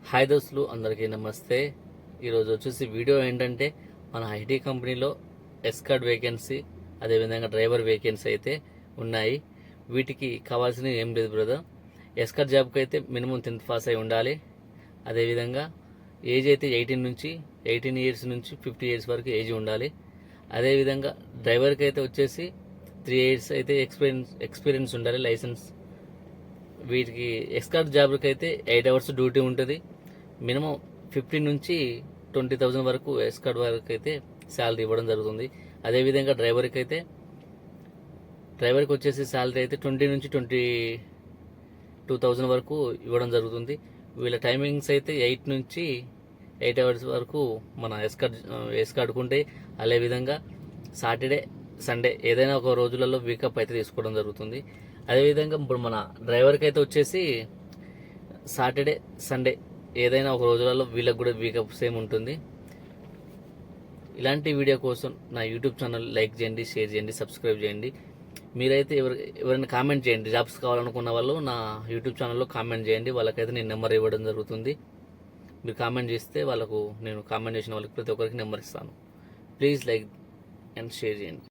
Hi దోస్తులు, అందరికీ నమస్తే. ఈరోజు వచ్చేసి వీడియో ఏంటంటే మన ఐటీ కంపెనీలో ఎస్కార్డ్ వేకెన్సీ, అదేవిధంగా డ్రైవర్ వేకెన్సీ అయితే ఉన్నాయి. వీటికి కావాల్సినవి ఏం లేదు బ్రదర్. ఎస్కార్డ్ జాబ్కి అయితే మినిమం 10th పాస్ అయి ఉండాలి. అదేవిధంగా ఏజ్ అయితే 18 ఇయర్స్ నుంచి 50 ఇయర్స్ వరకు ఏజ్ ఉండాలి. అదేవిధంగా డ్రైవర్కి అయితే వచ్చేసి 3 ఇయర్స్ అయితే ఎక్స్పీరియన్స్ ఉండాలి, లైసెన్స్. వీటికి ఎస్కార్ట్ జాబ్కి అయితే 8 అవర్స్ డ్యూటీ ఉంటుంది. మినిమం 15 నుంచి 20,000 వరకు ఎస్కార్ట్ వరకు అయితే శాలరీ ఇవ్వడం జరుగుతుంది. అదేవిధంగా డ్రైవర్కి వచ్చేసి శాలరీ అయితే 20 నుంచి 22,000 వరకు ఇవ్వడం జరుగుతుంది. వీళ్ళ టైమింగ్స్ అయితే 8 అవర్స్ వరకు మన ఎస్కార్ట్కు ఉంటాయి. అదేవిధంగా సాటర్డే సండే ఏదైనా ఒక రోజులలో వీకప్ అయితే తీసుకోవడం జరుగుతుంది. అదేవిధంగా ఇప్పుడు మన డ్రైవర్కి అయితే వచ్చేసి సాటర్డే సండే ఏదైనా ఒక రోజులలో వీళ్ళకి కూడా వీకప్ సేమ్ ఉంటుంది. ఇలాంటి వీడియో కోసం నా యూట్యూబ్ ఛానల్ లైక్ చేయండి, షేర్ చేయండి, సబ్స్క్రైబ్ చేయండి. మీరైతే ఎవరైనా కామెంట్ చేయండి. జాబ్స్ కావాలనుకున్న వాళ్ళు నా యూట్యూబ్ ఛానల్లో కామెంట్ చేయండి. వాళ్ళకైతే నేను నెంబర్ ఇవ్వడం జరుగుతుంది. మీరు కామెంట్ చేస్తే నేను కామెంట్ చేసిన వాళ్ళకి ప్రతి ఒక్కరికి నెంబర్ ఇస్తాను. ప్లీజ్ లైక్ అండ్ షేర్ చేయండి.